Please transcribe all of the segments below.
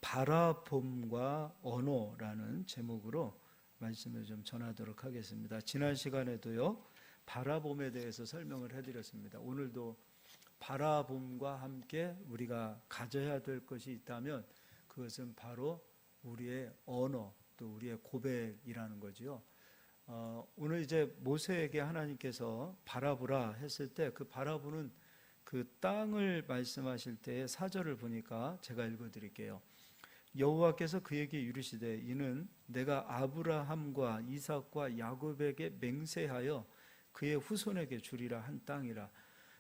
바라봄과 언어라는 제목으로 말씀을 좀 전하도록 하겠습니다. 지난 시간에도요, 바라봄에 대해서 설명을 해드렸습니다. 오늘도 바라봄과 함께 우리가 가져야 될 것이 있다면 그것은 바로 우리의 언어, 또 우리의 고백이라는 거지요. 오늘 이제 모세에게 하나님께서 바라보라 했을 때 그 바라보는 그 땅을 말씀하실 때의 사절을 보니까 제가 읽어드릴게요. 여호와께서 그에게 이르시되 이는 내가 아브라함과 이삭과 야곱에게 맹세하여 그의 후손에게 주리라 한 땅이라.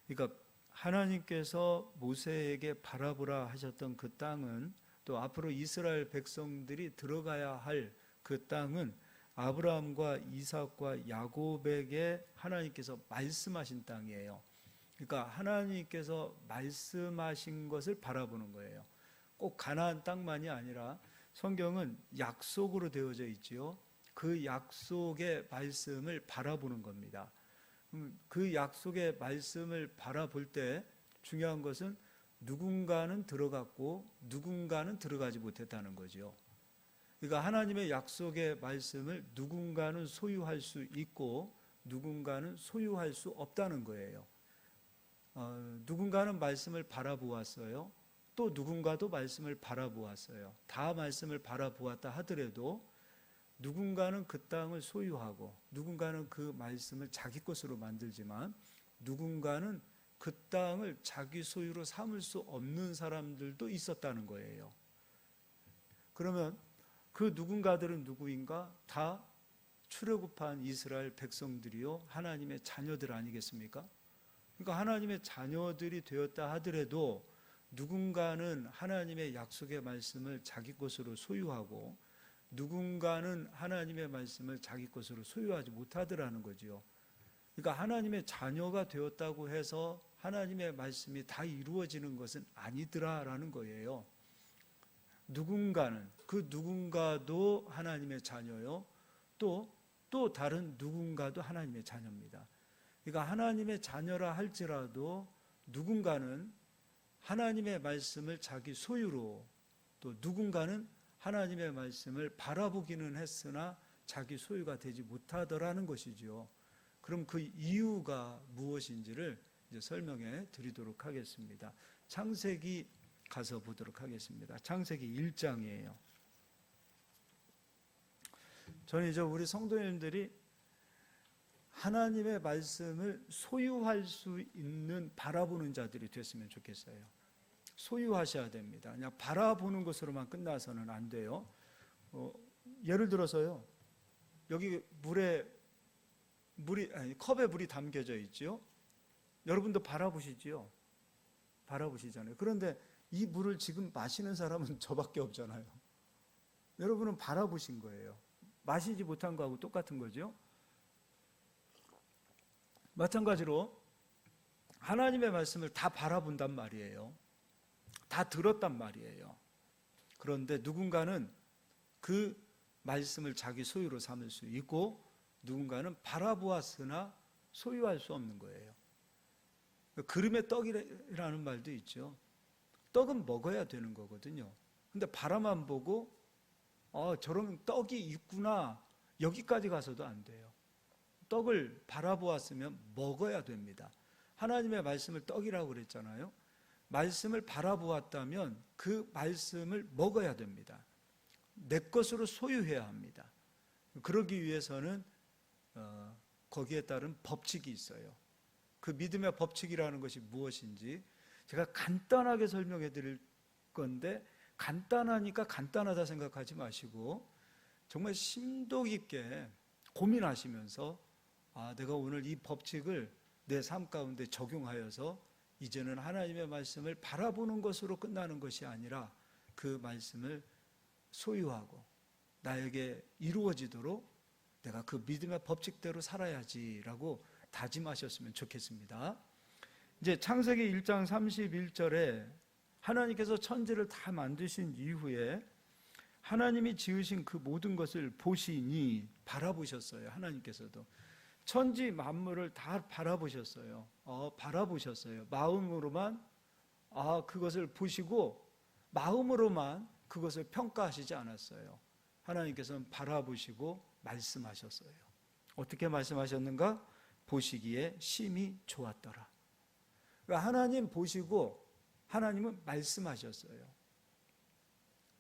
그러니까 하나님께서 모세에게 바라보라 하셨던 그 땅은, 또 앞으로 이스라엘 백성들이 들어가야 할 그 땅은 아브라함과 이삭과 야곱에게 하나님께서 말씀하신 땅이에요. 그러니까 하나님께서 말씀하신 것을 바라보는 거예요. 꼭 가나안 땅만이 아니라 성경은 약속으로 되어져 있지요. 그 약속의 말씀을 바라보는 겁니다. 그 약속의 말씀을 바라볼 때 중요한 것은 누군가는 들어갔고 누군가는 들어가지 못했다는 거죠. 그러니까 하나님의 약속의 말씀을 누군가는 소유할 수 있고 누군가는 소유할 수 없다는 거예요. 누군가는 말씀을 바라보았어요. 또 누군가도 말씀을 바라보았어요. 다 말씀을 바라보았다 하더라도 누군가는 그 땅을 소유하고 누군가는 그 말씀을 자기 것으로 만들지만 누군가는 그 땅을 자기 소유로 삼을 수 없는 사람들도 있었다는 거예요. 그러면 그 누군가들은 누구인가? 다 출애굽한 이스라엘 백성들이요, 하나님의 자녀들 아니겠습니까? 그러니까 하나님의 자녀들이 되었다 하더라도 누군가는 하나님의 약속의 말씀을 자기 것으로 소유하고 누군가는 하나님의 말씀을 자기 것으로 소유하지 못하더라는 거지요. 그러니까 하나님의 자녀가 되었다고 해서 하나님의 말씀이 다 이루어지는 것은 아니더라라는 거예요. 누군가는, 그 누군가도 하나님의 자녀요, 또 다른 누군가도 하나님의 자녀입니다. 그러니까 하나님의 자녀라 할지라도 누군가는 하나님의 말씀을 자기 소유로, 또 누군가는 하나님의 말씀을 바라보기는 했으나 자기 소유가 되지 못하더라는 것이죠. 그럼 그 이유가 무엇인지를 이제 설명해 드리도록 하겠습니다. 창세기 가서 보도록 하겠습니다. 창세기 1장이에요. 저는 이제 우리 성도님들이 하나님의 말씀을 소유할 수 있는 바라보는 자들이 됐으면 좋겠어요. 소유하셔야 됩니다. 그냥 바라보는 것으로만 끝나서는 안 돼요. 예를 들어서요, 여기 컵에 물이 담겨져 있죠. 여러분도 바라보시지요. 바라보시잖아요. 그런데 이 물을 지금 마시는 사람은 저밖에 없잖아요. 여러분은 바라보신 거예요. 마시지 못한 거하고 똑같은 거죠. 마찬가지로 하나님의 말씀을 다 바라본단 말이에요. 다 들었단 말이에요. 그런데 누군가는 그 말씀을 자기 소유로 삼을 수 있고 누군가는 바라보았으나 소유할 수 없는 거예요. 그름의 떡이라는 말도 있죠. 떡은 먹어야 되는 거거든요. 근데 바라만 보고 저런 떡이 있구나, 여기까지 가서도 안 돼요. 떡을 바라보았으면 먹어야 됩니다. 하나님의 말씀을 떡이라고 그랬잖아요. 말씀을 바라보았다면 그 말씀을 먹어야 됩니다. 내 것으로 소유해야 합니다. 그러기 위해서는 거기에 따른 법칙이 있어요. 그 믿음의 법칙이라는 것이 무엇인지 제가 간단하게 설명해 드릴 건데, 간단하니까 간단하다 생각하지 마시고 정말 심도 깊게 고민하시면서 내가 오늘 이 법칙을 내 삶 가운데 적용하여서 이제는 하나님의 말씀을 바라보는 것으로 끝나는 것이 아니라 그 말씀을 소유하고 나에게 이루어지도록 내가 그 믿음의 법칙대로 살아야지라고 다짐하셨으면 좋겠습니다. 이제 창세기 1장 31절에 하나님께서 천지를 다 만드신 이후에 하나님이 지으신 그 모든 것을 보시니, 바라보셨어요. 하나님께서도 천지 만물을 다 바라보셨어요. 바라보셨어요. 마음으로만 그것을 보시고 마음으로만 그것을 평가하시지 않았어요. 하나님께서는 바라보시고 말씀하셨어요. 어떻게 말씀하셨는가? 보시기에 심히 좋았더라. 그러니까 하나님 보시고 하나님은 말씀하셨어요.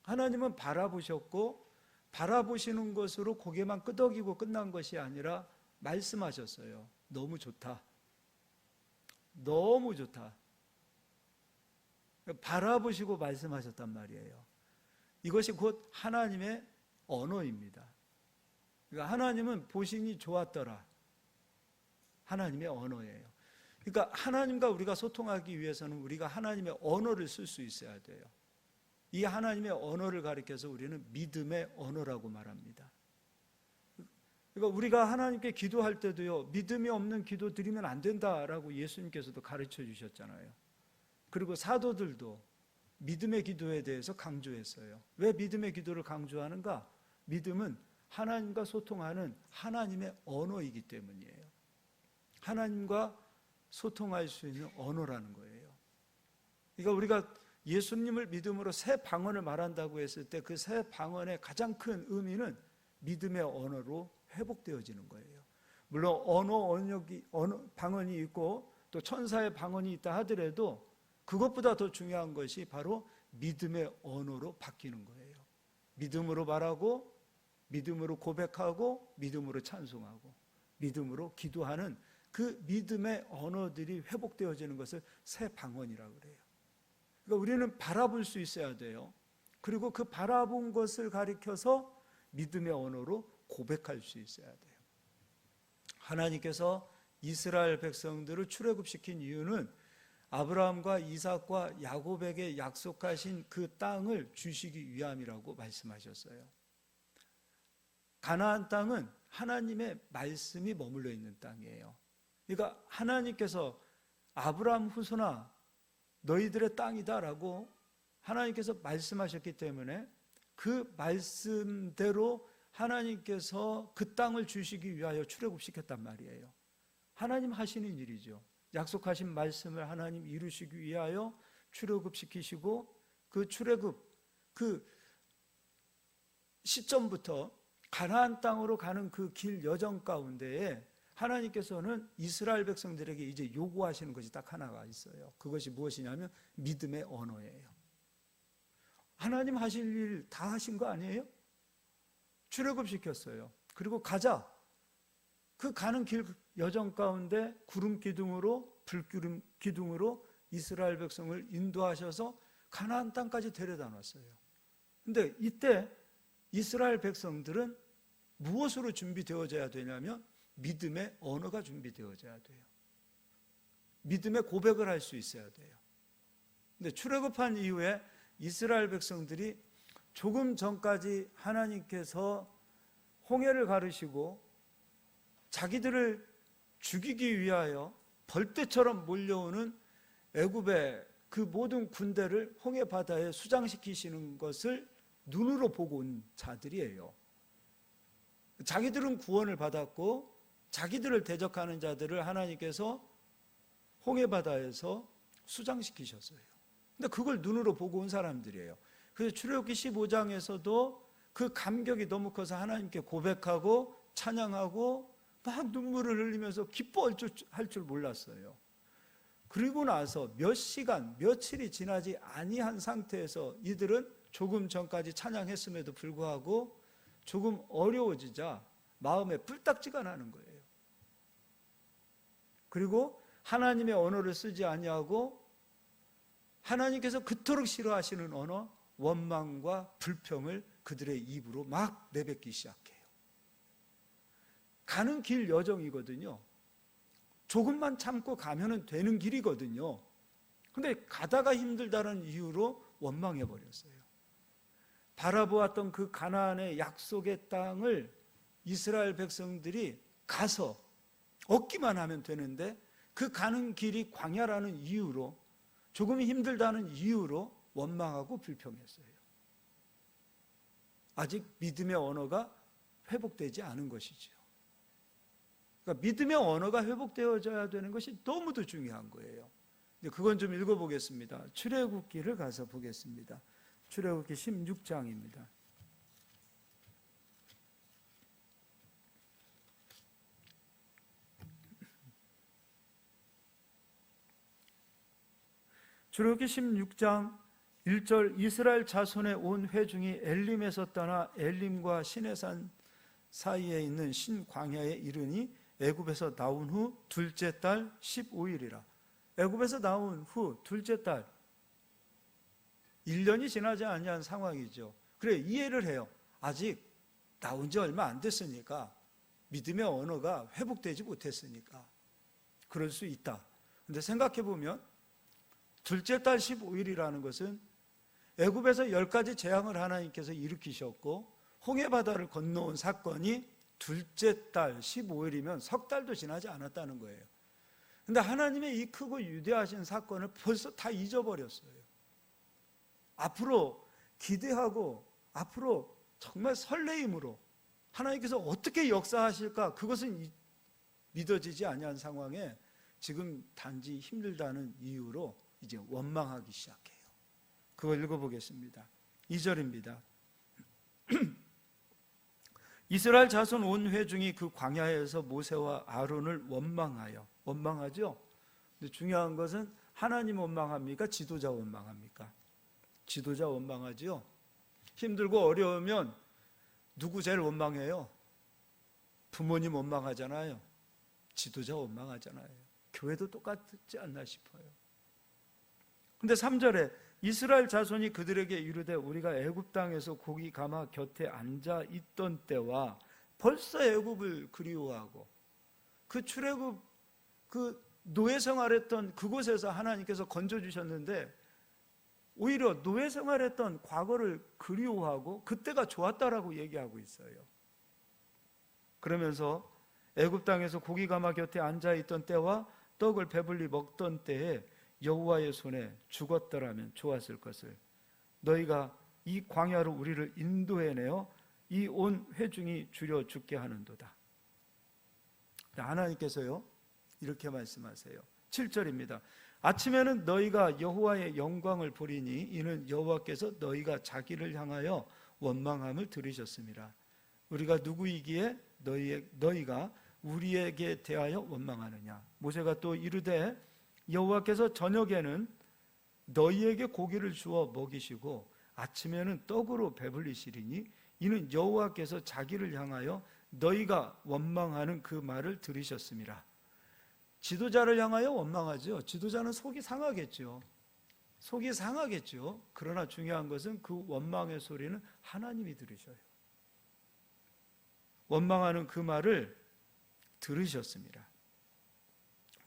하나님은 바라보셨고 바라보시는 것으로 고개만 끄덕이고 끝난 것이 아니라 말씀하셨어요. 너무 좋다. 너무 좋다. 바라보시고 말씀하셨단 말이에요. 이것이 곧 하나님의 언어입니다. 그러니까 하나님은 보시니 좋았더라. 하나님의 언어예요. 그러니까 하나님과 우리가 소통하기 위해서는 우리가 하나님의 언어를 쓸 수 있어야 돼요. 이 하나님의 언어를 가리켜서 우리는 믿음의 언어라고 말합니다. 그러니까 우리가 하나님께 기도할 때도요, 믿음이 없는 기도 드리면 안 된다라고 예수님께서도 가르쳐 주셨잖아요. 그리고 사도들도 믿음의 기도에 대해서 강조했어요. 왜 믿음의 기도를 강조하는가? 믿음은 하나님과 소통하는 하나님의 언어이기 때문이에요. 하나님과 소통할 수 있는 언어라는 거예요. 그러니까 우리가 예수님을 믿음으로 새 방언을 말한다고 했을 때 그 새 방언의 가장 큰 의미는 믿음의 언어로 회복되어지는 거예요. 물론 언어 방언이 있고 또 천사의 방언이 있다 하더라도 그것보다 더 중요한 것이 바로 믿음의 언어로 바뀌는 거예요. 믿음으로 말하고 믿음으로 고백하고 믿음으로 찬송하고 믿음으로 기도하는 그 믿음의 언어들이 회복되어지는 것을 새 방언이라고 그래요. 그러니까 우리는 바라볼 수 있어야 돼요. 그리고 그 바라본 것을 가리켜서 믿음의 언어로 고백할 수 있어야 돼요. 하나님께서 이스라엘 백성들을 출애굽시킨 이유는 아브라함과 이삭과 야곱에게 약속하신 그 땅을 주시기 위함이라고 말씀하셨어요. 가나안 땅은 하나님의 말씀이 머물러 있는 땅이에요. 그러니까 하나님께서 아브라함 후손아 너희들의 땅이다라고 하나님께서 말씀하셨기 때문에 그 말씀대로 하나님께서 그 땅을 주시기 위하여 출애굽시켰단 말이에요. 하나님 하시는 일이죠. 약속하신 말씀을 하나님 이루시기 위하여 출애굽시키시고 그 출애굽 그 시점부터 가나안 땅으로 가는 그 길 여정 가운데에 하나님께서는 이스라엘 백성들에게 이제 요구하시는 것이 딱 하나가 있어요. 그것이 무엇이냐면 믿음의 언어예요. 하나님 하실 일 다 하신 거 아니에요? 출애굽시켰어요. 그리고 가자. 그 가는 길 여정 가운데 구름 기둥으로 불기둥 기둥으로 이스라엘 백성을 인도하셔서 가나안 땅까지 데려다 놨어요. 근데 이때 이스라엘 백성들은 무엇으로 준비되어져야 되냐면 믿음의 언어가 준비되어져야 돼요. 믿음의 고백을 할 수 있어야 돼요. 근데 출애굽한 이후에 이스라엘 백성들이 조금 전까지 하나님께서 홍해를 가르시고 자기들을 죽이기 위하여 벌떼처럼 몰려오는 애굽의 그 모든 군대를 홍해 바다에 수장시키시는 것을 눈으로 보고 온 자들이에요. 자기들은 구원을 받았고 자기들을 대적하는 자들을 하나님께서 홍해 바다에서 수장시키셨어요. 근데 그걸 눈으로 보고 온 사람들이에요. 그래서 출애굽기 15장에서도 그 감격이 너무 커서 하나님께 고백하고 찬양하고 막 눈물을 흘리면서 기뻐할 줄 몰랐어요. 그리고 나서 몇 시간, 며칠이 지나지 아니한 상태에서 이들은 조금 전까지 찬양했음에도 불구하고 조금 어려워지자 마음에 뿔딱지가 나는 거예요. 그리고 하나님의 언어를 쓰지 아니하고 하나님께서 그토록 싫어하시는 언어, 원망과 불평을 그들의 입으로 막 내뱉기 시작해요. 가는 길 여정이거든요. 조금만 참고 가면 되는 길이거든요. 근데 가다가 힘들다는 이유로 원망해버렸어요. 바라보았던 그 가나안의 약속의 땅을 이스라엘 백성들이 가서 얻기만 하면 되는데 그 가는 길이 광야라는 이유로 조금 힘들다는 이유로 원망하고 불평했어요. 아직 믿음의 언어가 회복되지 않은 것이죠. 그러니까 믿음의 언어가 회복되어져야 되는 것이 너무도 중요한 거예요. 그건 좀 읽어보겠습니다. 출애굽기를 가서 보겠습니다. 출애굽기 16장입니다. 출애굽기 16장 1절 이스라엘 자손의 온 회중이 엘림에서 떠나 엘림과 시내산 사이에 있는 신광야에 이르니 애굽에서 나온 후 둘째 달 15일이라. 애굽에서 나온 후 둘째 달 1년이 지나지 아니한 상황이죠. 그래, 이해를 해요. 아직 나온 지 얼마 안 됐으니까, 믿음의 언어가 회복되지 못했으니까 그럴 수 있다. 근데 생각해 보면 둘째 달 15일이라는 것은 애굽에서 10가지 재앙을 하나님께서 일으키셨고 홍해바다를 건너온 사건이 둘째 달 15일이면 석 달도 지나지 않았다는 거예요. 근데 하나님의 이 크고 위대하신 사건을 벌써 다 잊어버렸어요. 앞으로 기대하고 앞으로 정말 설레임으로 하나님께서 어떻게 역사하실까, 그것은 믿어지지 아니한 상황에 지금 단지 힘들다는 이유로 이제 원망하기 시작해요. 그걸 읽어보겠습니다. 2절입니다. 이스라엘 자손 온 회중이 그 광야에서 모세와 아론을 원망하죠. 근데 중요한 것은 하나님 원망합니까? 지도자 원망합니까? 지도자 원망하죠. 힘들고 어려우면 누구 제일 원망해요? 부모님 원망하잖아요. 지도자 원망하잖아요. 교회도 똑같지 않나 싶어요. 근데 3절에 이스라엘 자손이 그들에게 이르되 우리가 애굽 땅에서 고기 가마 곁에 앉아 있던 때와 벌써 애굽을 그리워하고 그 출애굽 그 노예 생활했던 그곳에서 하나님께서 건져주셨는데 오히려 노예 생활했던 과거를 그리워하고 그때가 좋았다라고 얘기하고 있어요. 그러면서 애굽 땅에서 고기 가마 곁에 앉아 있던 때와 떡을 배불리 먹던 때에 여호와의 손에 죽었더라면 좋았을 것을 너희가 이 광야로 우리를 인도해내어 이 온 회중이 줄여 죽게 하는도다. 하나님께서요 이렇게 말씀하세요. 7절입니다. 아침에는 너희가 여호와의 영광을 보리니 이는 여호와께서 너희가 자기를 향하여 원망함을 들으셨습니다. 우리가 누구이기에 너희가 우리에게 대하여 원망하느냐. 모세가 또 이르되 여호와께서 저녁에는 너희에게 고기를 주어 먹이시고 아침에는 떡으로 배불리시리니 이는 여호와께서 자기를 향하여 너희가 원망하는 그 말을 들으셨습니다. 지도자를 향하여 원망하죠. 지도자는 속이 상하겠죠. 속이 상하겠죠. 그러나 중요한 것은 그 원망의 소리는 하나님이 들으셔요. 원망하는 그 말을 들으셨습니다.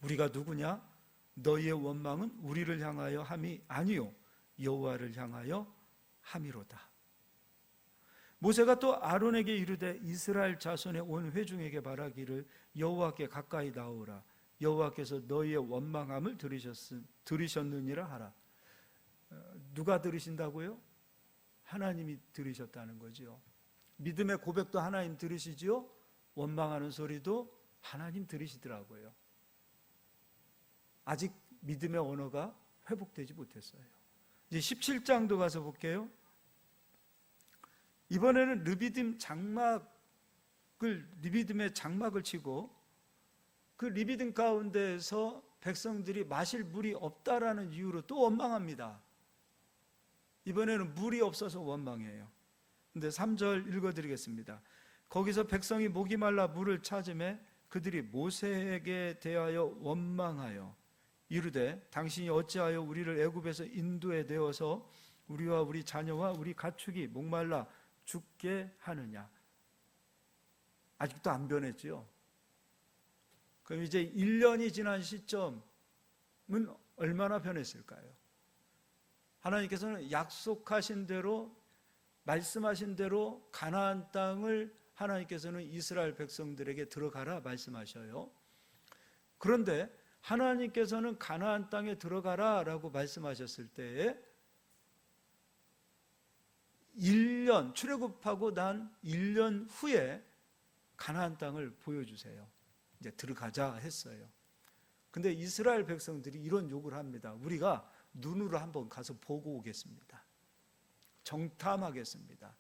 우리가 누구냐? 너희의 원망은 우리를 향하여 함이 아니요 여호와를 향하여 함이로다. 모세가 또 아론에게 이르되 이스라엘 자손의 온 회중에게 말하기를 여호와께 가까이 나오라. 여호와께서 너희의 원망함을 들으셨느니라 하라. 누가 들으신다고요? 하나님이 들으셨다는 거죠. 믿음의 고백도 하나님 들으시지요. 원망하는 소리도 하나님 들으시더라고요. 아직 믿음의 언어가 회복되지 못했어요. 이제 17장도 가서 볼게요. 이번에는 르비딤의 장막을 치고 그 르비딤 가운데에서 백성들이 마실 물이 없다라는 이유로 또 원망합니다. 이번에는 물이 없어서 원망해요. 근데 3절 읽어드리겠습니다. 거기서 백성이 목이 말라 물을 찾으매 그들이 모세에게 대하여 원망하여 이르되 당신이 어찌하여 우리를 애굽에서 인도에 내어서 우리와 우리 자녀와 우리 가축이 목말라 죽게 하느냐. 아직도 안 변했죠. 그럼 이제 1년이 지난 시점은 얼마나 변했을까요? 하나님께서는 약속하신 대로 말씀하신 대로 가나안 땅을 하나님께서는 이스라엘 백성들에게 들어가라 말씀하셔요. 그런데 하나님께서는 가나안 땅에 들어가라라고 말씀하셨을 때에 1년 출애굽하고 난 1년 후에 가나안 땅을 보여주세요. 이제 들어가자 했어요. 근데 이스라엘 백성들이 이런 요구를 합니다. 우리가 눈으로 한번 가서 보고 오겠습니다. 정탐하겠습니다.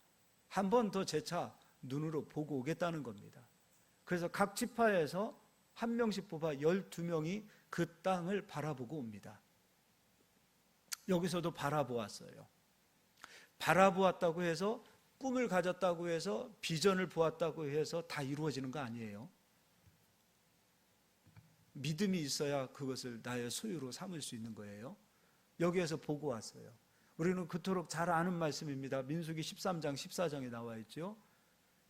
한 번 더 재차 눈으로 보고 오겠다는 겁니다. 그래서 각 지파에서 한 명씩 뽑아 12명이 그 땅을 바라보고 옵니다. 여기서도 바라보았어요. 바라보았다고 해서, 꿈을 가졌다고 해서, 비전을 보았다고 해서 다 이루어지는 거 아니에요. 믿음이 있어야 그것을 나의 소유로 삼을 수 있는 거예요. 여기에서 보고 왔어요. 우리는 그토록 잘 아는 말씀입니다. 민수기 13장 14장에 나와 있죠.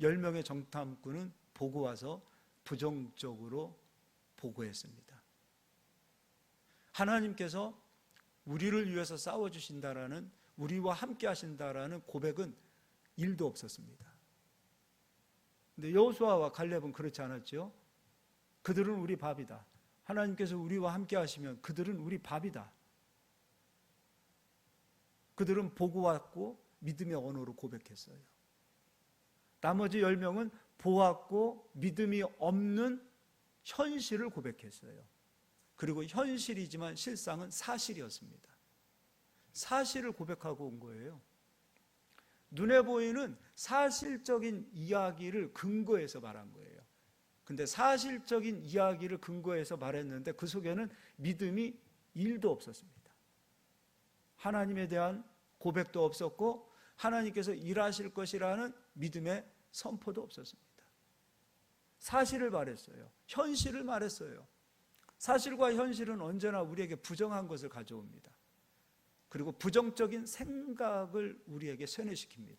10명의 정탐꾼은 보고 와서 부정적으로 보고했습니다. 하나님께서 우리를 위해서 싸워주신다라는, 우리와 함께 하신다라는 고백은 1도 없었습니다. 근데 여호수아와 갈렙은 그렇지 않았죠. 그들은 우리 밥이다. 하나님께서 우리와 함께 하시면 그들은 우리 밥이다. 그들은 보고 왔고 믿음의 언어로 고백했어요. 나머지 10명은 보았고 믿음이 없는 현실을 고백했어요. 그리고 현실이지만 실상은 사실이었습니다. 사실을 고백하고 온 거예요. 눈에 보이는 사실적인 이야기를 근거해서 말한 거예요. 근데 사실적인 이야기를 근거해서 말했는데 그 속에는 믿음이 1도 없었습니다. 하나님에 대한 고백도 없었고 하나님께서 일하실 것이라는 믿음의 선포도 없었습니다. 사실을 말했어요. 현실을 말했어요. 사실과 현실은 언제나 우리에게 부정한 것을 가져옵니다. 그리고 부정적인 생각을 우리에게 세뇌시킵니다.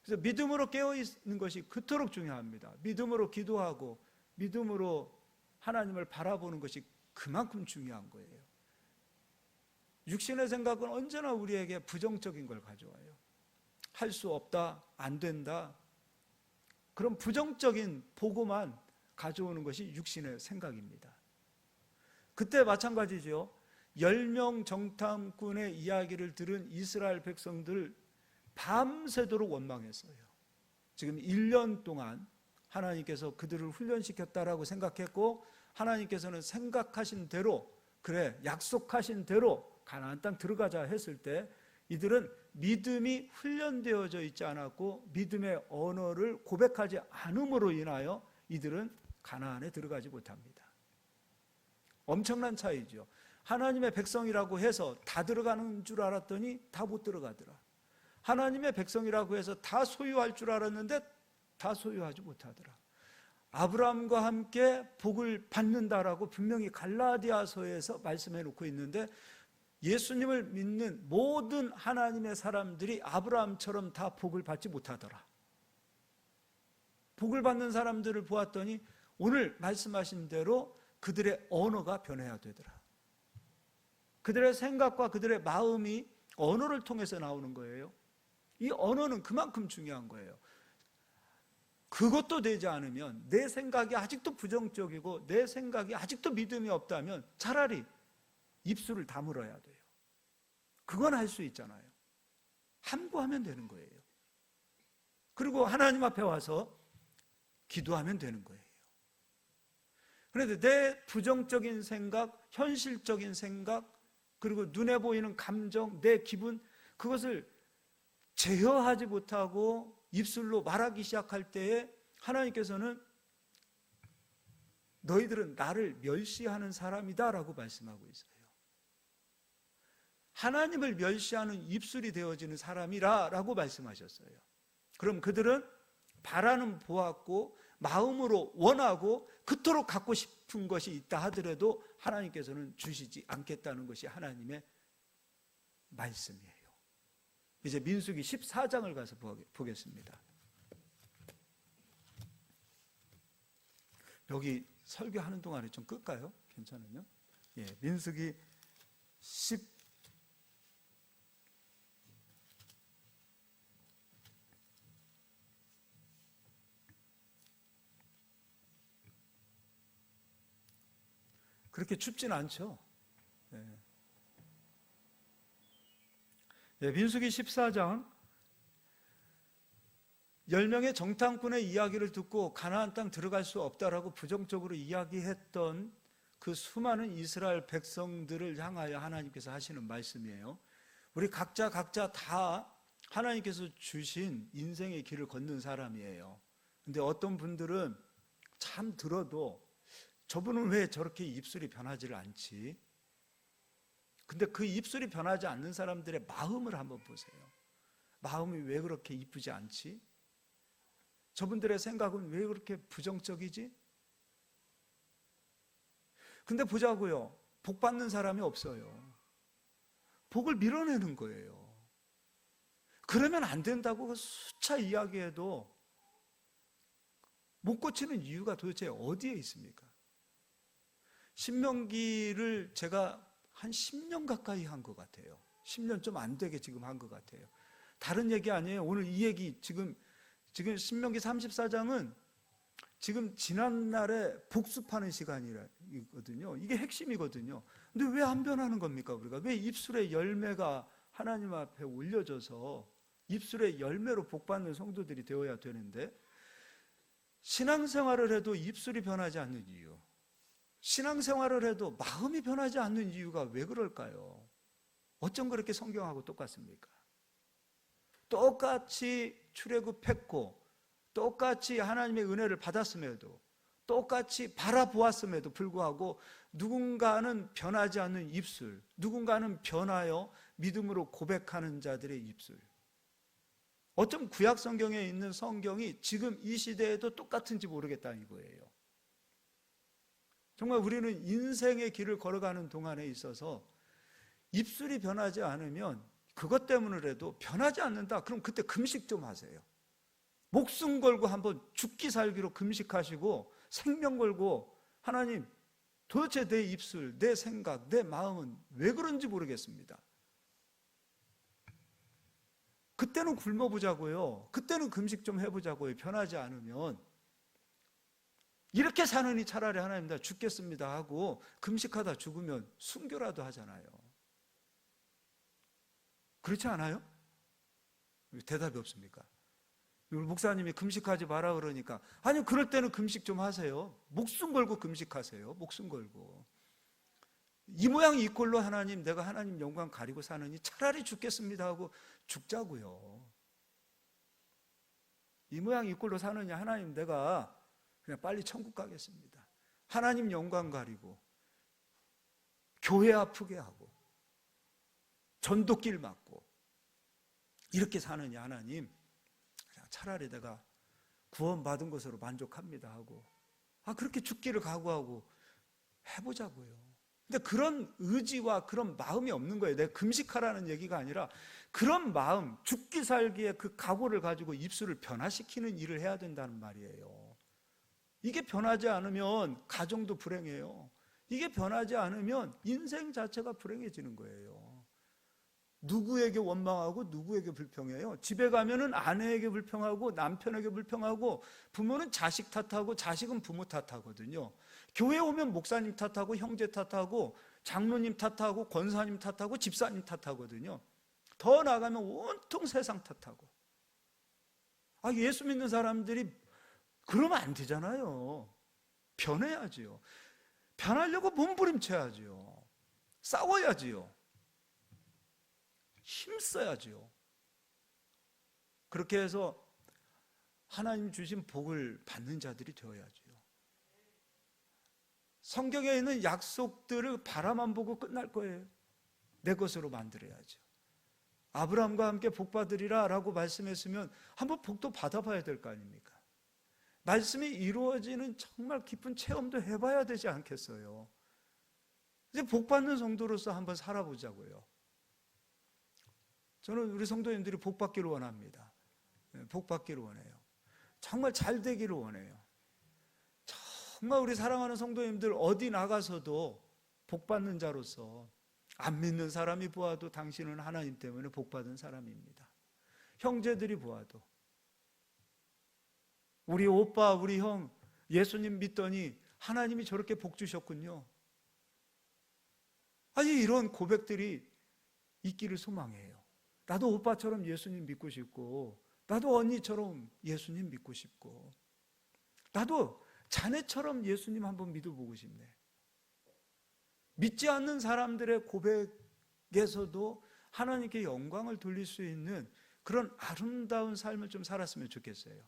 그래서 믿음으로 깨어있는 것이 그토록 중요합니다. 믿음으로 기도하고 믿음으로 하나님을 바라보는 것이 그만큼 중요한 거예요. 육신의 생각은 언제나 우리에게 부정적인 걸 가져와요. 할 수 없다, 안 된다, 그런 부정적인 보고만 가져오는 것이 육신의 생각입니다. 그때 마찬가지죠. 10명 정탐꾼의 이야기를 들은 이스라엘 백성들 밤새도록 원망했어요. 지금 1년 동안 하나님께서 그들을 훈련시켰다라고 생각했고 하나님께서는 생각하신 대로, 그래 약속하신 대로 가나안 땅 들어가자 했을 때 이들은 믿음이 훈련되어져 있지 않았고 믿음의 언어를 고백하지 않음으로 인하여 이들은 가나안에 들어가지 못합니다. 엄청난 차이죠. 하나님의 백성이라고 해서 다 들어가는 줄 알았더니 다 못 들어가더라. 하나님의 백성이라고 해서 다 소유할 줄 알았는데 다 소유하지 못하더라. 아브라함과 함께 복을 받는다라고 분명히 갈라디아서에서 말씀해 놓고 있는데 예수님을 믿는 모든 하나님의 사람들이 아브라함처럼 다 복을 받지 못하더라. 복을 받는 사람들을 보았더니 오늘 말씀하신 대로 그들의 언어가 변해야 되더라. 그들의 생각과 그들의 마음이 언어를 통해서 나오는 거예요. 이 언어는 그만큼 중요한 거예요. 그것도 되지 않으면, 내 생각이 아직도 부정적이고 내 생각이 아직도 믿음이 없다면 차라리 입술을 다물어야 돼요. 그건 할 수 있잖아요. 함구하면 되는 거예요. 그리고 하나님 앞에 와서 기도하면 되는 거예요. 그런데 내 부정적인 생각, 현실적인 생각, 그리고 눈에 보이는 감정, 내 기분, 그것을 제어하지 못하고 입술로 말하기 시작할 때에 하나님께서는 너희들은 나를 멸시하는 사람이다 라고 말씀하고 있어요. 하나님을 멸시하는 입술이 되어지는 사람이라 라고 말씀하셨어요. 그럼 그들은 바라는 보았고 마음으로 원하고 그토록 갖고 싶은 것이 있다 하더라도 하나님께서는 주시지 않겠다는 것이 하나님의 말씀이에요. 이제 민수기 14장을 가서 보겠습니다. 여기 설교하는 동안에 좀 끌까요? 괜찮으면? 예, 민수기 10 그렇게 춥진 않죠. 민수기 14장 10명의 정탐꾼의 이야기를 듣고 가나안 땅 들어갈 수 없다라고 부정적으로 이야기했던 그 수많은 이스라엘 백성들을 향하여 하나님께서 하시는 말씀이에요. 우리 각자 다 하나님께서 주신 인생의 길을 걷는 사람이에요. 근데 어떤 분들은 참 들어도 저분은 왜 저렇게 입술이 변하지를 않지? 근데 그 입술이 변하지 않는 사람들의 마음을 한번 보세요. 마음이 왜 그렇게 이쁘지 않지? 저분들의 생각은 왜 그렇게 부정적이지? 근데 보자고요. 복 받는 사람이 없어요. 복을 밀어내는 거예요. 그러면 안 된다고 수차 이야기해도 못 고치는 이유가 도대체 어디에 있습니까? 신명기를 제가 한 10년 가까이 한 것 같아요. 10년 좀 안 되게 지금 한 것 같아요. 다른 얘기 아니에요. 오늘 이 얘기 지금 신명기 34장은 지금 지난날에 복습하는 시간이거든요. 이게 핵심이거든요. 근데 왜 안 변하는 겁니까? 우리가 왜 입술의 열매가 하나님 앞에 올려져서 입술의 열매로 복받는 성도들이 되어야 되는데, 신앙생활을 해도 입술이 변하지 않는 이유, 신앙생활을 해도 마음이 변하지 않는 이유가 왜 그럴까요? 어쩜 그렇게 성경하고 똑같습니까? 똑같이 출애굽했고 똑같이 하나님의 은혜를 받았음에도, 똑같이 바라보았음에도 불구하고 누군가는 변하지 않는 입술, 누군가는 변하여 믿음으로 고백하는 자들의 입술. 어쩜 구약 성경에 있는 성경이 지금 이 시대에도 똑같은지 모르겠다 이거예요. 정말 우리는 인생의 길을 걸어가는 동안에 있어서 입술이 변하지 않으면, 그것 때문이라도 변하지 않는다, 그럼 그때 금식 좀 하세요. 목숨 걸고 한번 죽기 살기로 금식하시고 생명 걸고, 하나님 도대체 내 입술, 내 생각, 내 마음은 왜 그런지 모르겠습니다. 그때는 굶어보자고요. 그때는 금식 좀 해보자고요. 변하지 않으면. 이렇게 사느니 차라리 하나님 나 죽겠습니다 하고 금식하다 죽으면 순교라도 하잖아요. 그렇지 않아요? 대답이 없습니까? 목사님이 금식하지 마라 그러니까, 아니 그럴 때는 금식 좀 하세요. 목숨 걸고 금식하세요. 목숨 걸고. 이 모양 이 꼴로 하나님, 내가 하나님 영광 가리고 사느니 차라리 죽겠습니다 하고 죽자고요. 이 모양 이 꼴로 사느냐, 하나님 내가 그냥 빨리 천국 가겠습니다. 하나님 영광 가리고 교회 아프게 하고 전도길 막고 이렇게 사느냐, 하나님 차라리 내가 구원받은 것으로 만족합니다 하고, 그렇게 죽기를 각오하고 해보자고요. 근데 그런 의지와 그런 마음이 없는 거예요. 내가 금식하라는 얘기가 아니라 그런 마음, 죽기 살기의 그 각오를 가지고 입술을 변화시키는 일을 해야 된다는 말이에요. 이게 변하지 않으면 가정도 불행해요. 이게 변하지 않으면 인생 자체가 불행해지는 거예요. 누구에게 원망하고 누구에게 불평해요? 집에 가면은 아내에게 불평하고 남편에게 불평하고, 부모는 자식 탓하고 자식은 부모 탓하거든요. 교회 오면 목사님 탓하고 형제 탓하고 장로님 탓하고 권사님 탓하고 집사님 탓하거든요. 더 나아가면 온통 세상 탓하고. 예수 믿는 사람들이 그러면 안 되잖아요. 변해야지요. 변하려고 몸부림쳐야지요. 싸워야지요. 힘써야지요. 그렇게 해서 하나님 주신 복을 받는 자들이 되어야지요. 성경에 있는 약속들을 바라만 보고 끝날 거예요. 내 것으로 만들어야죠. 아브라함과 함께 복 받으리라 라고 말씀했으면 한번 복도 받아봐야 될 거 아닙니까? 말씀이 이루어지는 정말 깊은 체험도 해봐야 되지 않겠어요? 이제 복 받는 성도로서 한번 살아보자고요. 저는 우리 성도님들이 복 받기를 원합니다. 복 받기를 원해요. 정말 잘 되기를 원해요. 정말 우리 사랑하는 성도님들 어디 나가서도 복 받는 자로서, 안 믿는 사람이 보아도 당신은 하나님 때문에 복 받은 사람입니다. 형제들이 보아도, 우리 오빠, 우리 형 예수님 믿더니 하나님이 저렇게 복 주셨군요. 이런 고백들이 있기를 소망해요. 나도 오빠처럼 예수님 믿고 싶고, 나도 언니처럼 예수님 믿고 싶고, 나도 자네처럼 예수님 한번 믿어보고 싶네. 믿지 않는 사람들의 고백에서도 하나님께 영광을 돌릴 수 있는 그런 아름다운 삶을 좀 살았으면 좋겠어요.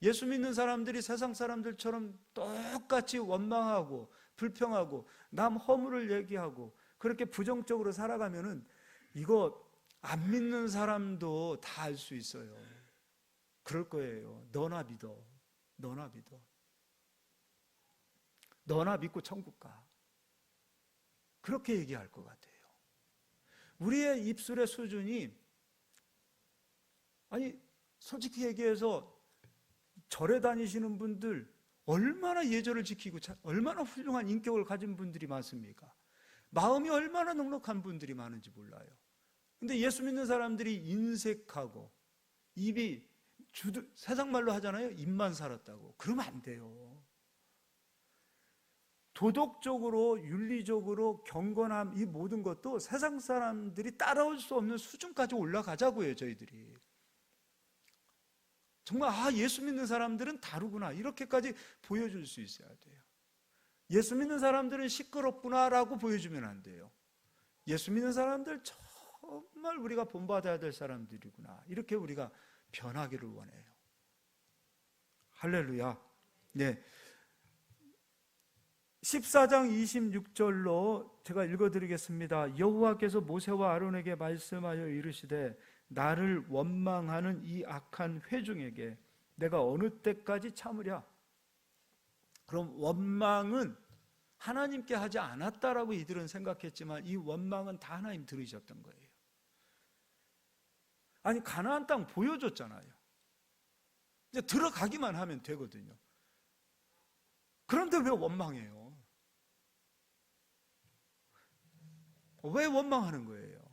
예수 믿는 사람들이 세상 사람들처럼 똑같이 원망하고 불평하고 남 허물을 얘기하고 그렇게 부정적으로 살아가면은 이거 안 믿는 사람도 다 알 수 있어요. 그럴 거예요. 너나 믿어. 너나 믿어. 너나 믿고 천국 가. 그렇게 얘기할 것 같아요. 우리의 입술의 수준이, 아니 솔직히 얘기해서 절에 다니시는 분들 얼마나 예절을 지키고 얼마나 훌륭한 인격을 가진 분들이 많습니까? 마음이 얼마나 넉넉한 분들이 많은지 몰라요. 근데 예수 믿는 사람들이 인색하고 입이 세상 말로 하잖아요. 입만 살았다고. 그러면 안 돼요. 도덕적으로 윤리적으로 경건함, 이 모든 것도 세상 사람들이 따라올 수 없는 수준까지 올라가자고요. 저희들이 정말 예수 믿는 사람들은 다르구나 이렇게까지 보여줄 수 있어야 돼요. 예수 믿는 사람들은 시끄럽구나라고 보여주면 안 돼요. 예수 믿는 사람들 정말 우리가 본받아야 될 사람들이구나 이렇게 우리가 변하기를 원해요. 할렐루야. 네. 14장 26절로 제가 읽어드리겠습니다. 여호와께서 모세와 아론에게 말씀하여 이르시되 나를 원망하는 이 악한 회중에게 내가 어느 때까지 참으랴. 그럼 원망은 하나님께 하지 않았다라고 이들은 생각했지만 이 원망은 다 하나님 들으셨던 거예요. 아니 가나안 땅 보여줬잖아요. 이제 들어가기만 하면 되거든요. 그런데 왜 원망해요? 왜 원망하는 거예요?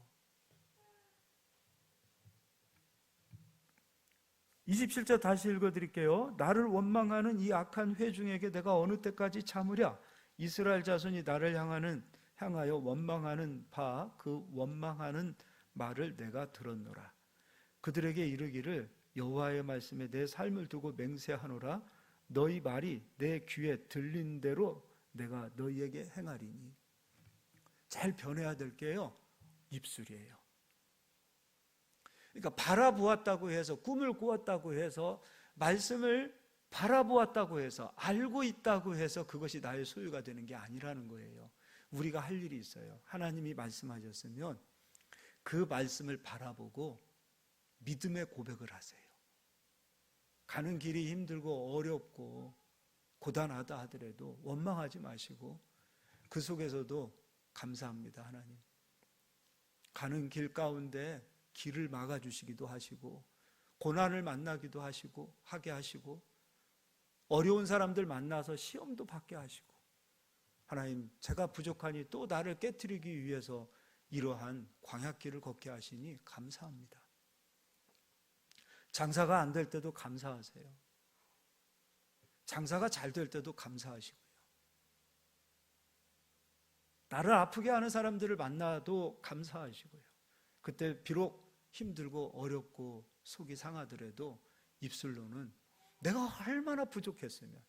27절 다시 읽어드릴게요. 나를 원망하는 이 악한 회중에게 내가 어느 때까지 참으랴? 이스라엘 자손이 나를 향하여 원망하는 바 그 원망하는 말을 내가 들었노라. 그들에게 이르기를 여호와의 말씀에 내 삶을 두고 맹세하노라. 너희 말이 내 귀에 들린 대로 내가 너희에게 행하리니. 제일 변해야 될 게요, 입술이에요. 그러니까 바라보았다고 해서, 꿈을 꾸었다고 해서, 말씀을 바라보았다고 해서, 알고 있다고 해서 그것이 나의 소유가 되는 게 아니라는 거예요. 우리가 할 일이 있어요. 하나님이 말씀하셨으면 그 말씀을 바라보고 믿음의 고백을 하세요. 가는 길이 힘들고 어렵고 고단하다 하더라도 원망하지 마시고 그 속에서도 감사합니다. 하나님, 가는 길 가운데 길을 막아주시기도 하시고 고난을 만나기도 하게 하시고 어려운 사람들 만나서 시험도 받게 하시고, 하나님 제가 부족하니 또 나를 깨트리기 위해서 이러한 광야길을 걷게 하시니 감사합니다. 장사가 안 될 때도 감사하세요. 장사가 잘 될 때도 감사하시고요. 나를 아프게 하는 사람들을 만나도 감사하시고요. 그때 비록 힘들고 어렵고 속이 상하더라도 입술로는 내가 얼마나 부족했으면,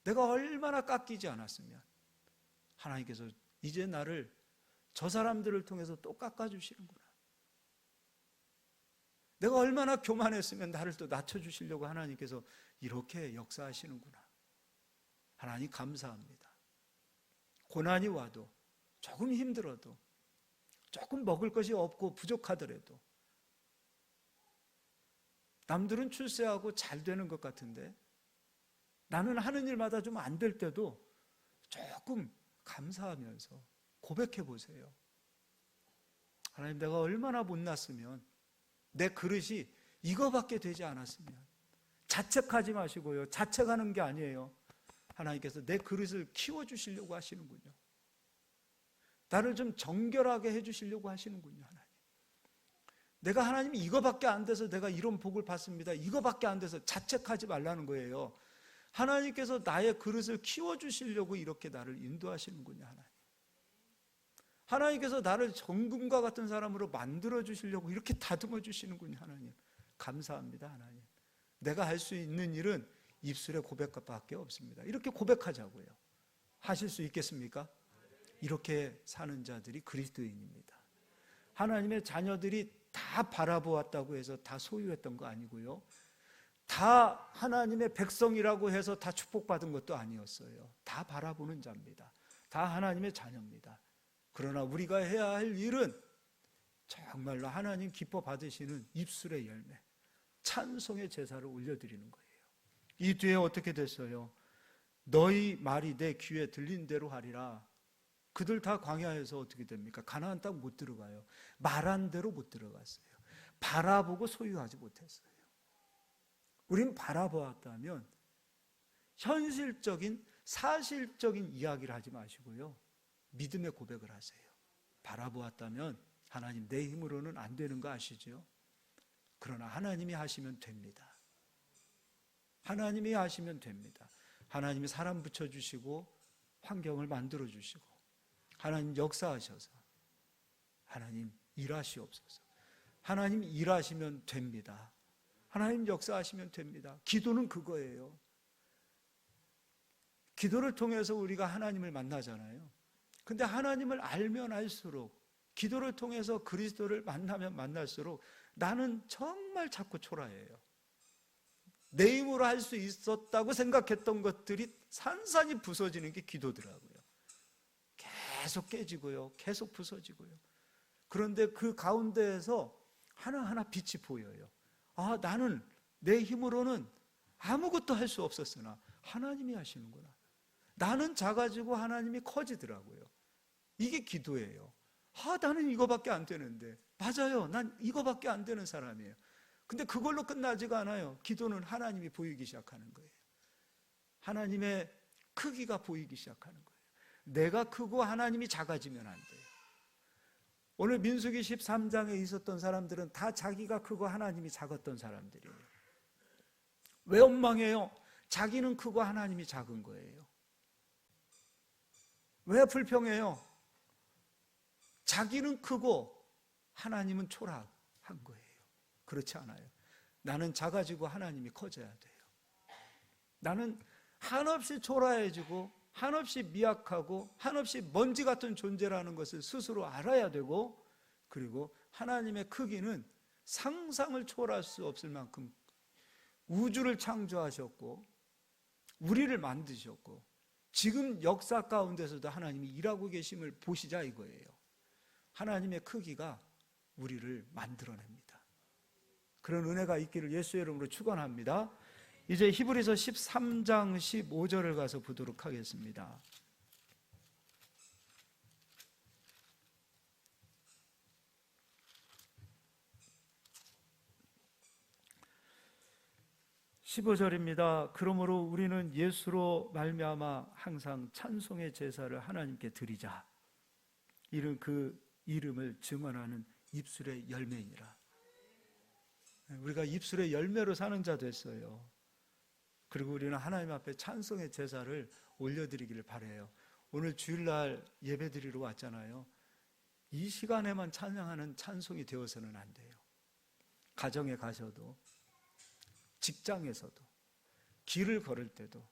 내가 얼마나 깎이지 않았으면 하나님께서 이제 나를 저 사람들을 통해서 또 깎아주시는구나. 내가 얼마나 교만했으면 나를 또 낮춰주시려고 하나님께서 이렇게 역사하시는구나. 하나님 감사합니다. 고난이 와도, 조금 힘들어도, 조금 먹을 것이 없고 부족하더라도, 남들은 출세하고 잘 되는 것 같은데 나는 하는 일마다 좀 안 될 때도 조금 감사하면서 고백해 보세요. 하나님, 내가 얼마나 못났으면, 내 그릇이 이거밖에 되지 않았으면. 자책하지 마시고요. 자책하는 게 아니에요. 하나님께서 내 그릇을 키워주시려고 하시는군요. 나를 좀 정결하게 해주시려고 하시는군요. 하나님, 내가 하나님이 이거밖에 안 돼서 내가 이런 복을 받습니다, 이거밖에 안 돼서 자책하지 말라는 거예요. 하나님께서 나의 그릇을 키워주시려고 이렇게 나를 인도하시는군요. 하나님께서 나를 정금과 같은 사람으로 만들어주시려고 이렇게 다듬어 주시는군요. 하나님 감사합니다. 하나님, 내가 할 수 있는 일은 입술의 고백밖에 없습니다. 이렇게 고백하자고요. 하실 수 있겠습니까? 이렇게 사는 자들이 그리스도인입니다. 하나님의 자녀들이 다 바라보았다고 해서 다 소유했던 거 아니고요. 다 하나님의 백성이라고 해서 다 축복받은 것도 아니었어요. 다 바라보는 자입니다. 다 하나님의 자녀입니다. 그러나 우리가 해야 할 일은 정말로 하나님 기뻐 받으시는 입술의 열매, 찬송의 제사를 올려드리는 거예요. 이 뒤에 어떻게 됐어요? 너희 말이 내 귀에 들린 대로 하리라. 그들 다 광야에서 어떻게 됩니까? 가나안 땅 못 들어가요. 말한 대로 못 들어갔어요. 바라보고 소유하지 못했어요. 우린 바라보았다면 현실적인 사실적인 이야기를 하지 마시고요, 믿음의 고백을 하세요. 바라보았다면 하나님, 내 힘으로는 안 되는 거 아시죠? 그러나 하나님이 하시면 됩니다. 하나님이 하시면 됩니다. 하나님이 사람 붙여주시고 환경을 만들어주시고 하나님 역사하셔서 하나님 일하시옵소서. 하나님 일하시면 됩니다. 하나님 역사하시면 됩니다. 기도는 그거예요. 기도를 통해서 우리가 하나님을 만나잖아요. 근데 하나님을 알면 알수록, 기도를 통해서 그리스도를 만나면 만날수록 나는 정말 자꾸 초라해요. 내 힘으로 할 수 있었다고 생각했던 것들이 산산이 부서지는 게 기도더라고요. 계속 깨지고요, 계속 부서지고요. 그런데 그 가운데에서 하나하나 빛이 보여요. 아, 나는 내 힘으로는 아무것도 할 수 없었으나 하나님이 하시는구나. 나는 작아지고 하나님이 커지더라고요. 이게 기도예요. 아, 나는 이거밖에 안 되는데. 맞아요, 난 이거밖에 안 되는 사람이에요. 근데 그걸로 끝나지가 않아요. 기도는 하나님이 보이기 시작하는 거예요. 하나님의 크기가 보이기 시작하는 거예요. 내가 크고 하나님이 작아지면 안 돼요. 오늘 민수기 13장에 있었던 사람들은 다 자기가 크고 하나님이 작았던 사람들이에요. 왜 원망해요? 자기는 크고 하나님이 작은 거예요. 왜 불평해요? 자기는 크고 하나님은 초라한 거예요. 그렇지 않아요. 나는 작아지고 하나님이 커져야 돼요. 나는 한없이 초라해지고 한없이 미약하고 한없이 먼지 같은 존재라는 것을 스스로 알아야 되고, 그리고 하나님의 크기는 상상을 초월할 수 없을 만큼 우주를 창조하셨고 우리를 만드셨고 지금 역사 가운데서도 하나님이 일하고 계심을 보시자 이거예요. 하나님의 크기가 우리를 만들어냅니다. 그런 은혜가 있기를 예수의 이름으로 축원합니다. 이제 히브리서 13장 15절을 가서 보도록 하겠습니다. (15절입니다) 그러므로 우리는 예수로 말미암아 항상 찬송의 제사를 하나님께 드리자. 이는 그 이름을 증언하는 입술의 열매이니라. 우리가 입술의 열매로 사는 자 됐어요. 그리고 우리는 하나님 앞에 찬송의 제사를 올려드리기를 바라요. 오늘 주일날 예배드리러 왔잖아요. 이 시간에만 찬양하는 찬송이 되어서는 안 돼요. 가정에 가셔도, 직장에서도, 길을 걸을 때도,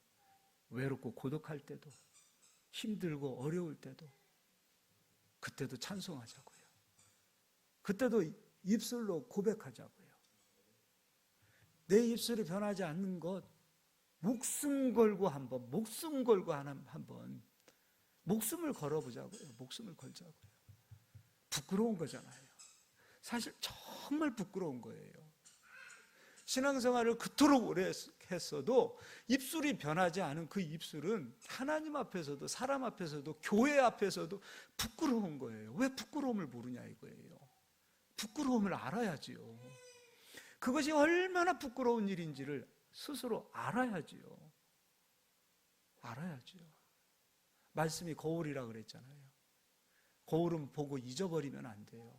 외롭고 고독할 때도, 힘들고 어려울 때도, 그때도 찬송하자고요. 그때도 입술로 고백하자고요. 내 입술이 변하지 않는 것, 목숨 걸고 한번 목숨을 걸어보자고요. 목숨을 걸자고요. 부끄러운 거잖아요. 사실 정말 부끄러운 거예요. 신앙생활을 그토록 오래 했어도 입술이 변하지 않은 그 입술은 하나님 앞에서도 사람 앞에서도 교회 앞에서도 부끄러운 거예요. 왜 부끄러움을 모르냐 이거예요. 부끄러움을 알아야지요. 그것이 얼마나 부끄러운 일인지를 스스로 알아야지요. 알아야지요. 말씀이 거울이라 그랬잖아요. 거울은 보고 잊어버리면 안 돼요.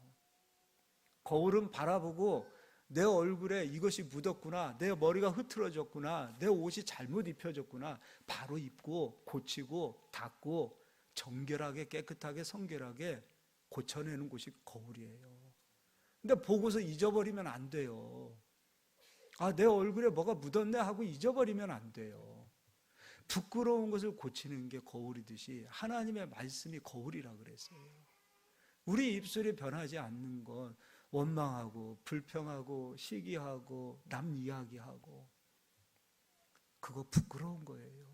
거울은 바라보고 내 얼굴에 이것이 묻었구나, 내 머리가 흐트러졌구나, 내 옷이 잘못 입혀졌구나, 바로 입고 고치고 닦고 정결하게 깨끗하게 성결하게 고쳐내는 곳이 거울이에요. 근데 보고서 잊어버리면 안 돼요. 아, 내 얼굴에 뭐가 묻었네 하고 잊어버리면 안 돼요. 부끄러운 것을 고치는 게 거울이듯이 하나님의 말씀이 거울이라 그랬어요. 우리 입술이 변하지 않는 건 원망하고 불평하고 시기하고 남 이야기하고 그거 부끄러운 거예요.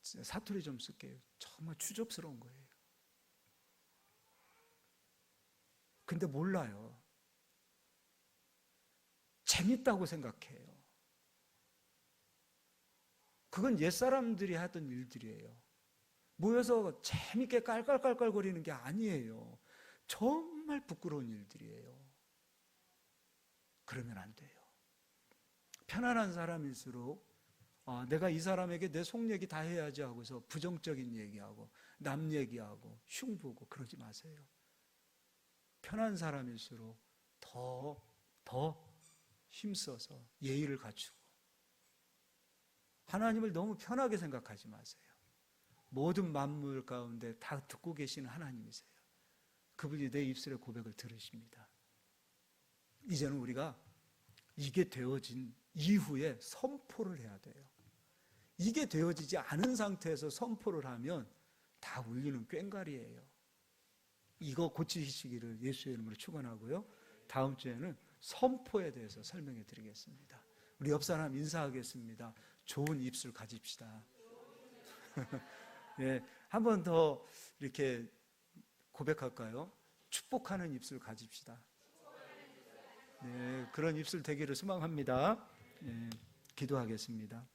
사투리 좀 쓸게요. 정말 추접스러운 거예요. 근데 몰라요. 재밌다고 생각해요. 그건 옛사람들이 하던 일들이에요. 모여서 재밌게 깔깔깔깔거리는 게 아니에요. 정말 부끄러운 일들이에요. 그러면 안 돼요. 편안한 사람일수록 내가 이 사람에게 내 속 얘기 다 해야지 하고서 부정적인 얘기하고 남 얘기하고 흉보고 그러지 마세요. 편한 사람일수록 더 힘써서 예의를 갖추고 하나님을 너무 편하게 생각하지 마세요. 모든 만물 가운데 다 듣고 계시는 하나님이세요. 그분이 내 입술의 고백을 들으십니다. 이제는 우리가 이게 되어진 이후에 선포를 해야 돼요. 이게 되어지지 않은 상태에서 선포를 하면 다 울리는 꽹과리예요. 이거 고치시기를 예수의 이름으로 축원하고요. 다음 주에는 선포에 대해서 설명해 드리겠습니다. 우리 옆 사람 인사하겠습니다. 좋은 입술 가집시다. 예, 한 번 더 이렇게 고백할까요? 축복하는 입술 가집시다. 네, 그런 입술 되기를 소망합니다. 예, 기도하겠습니다.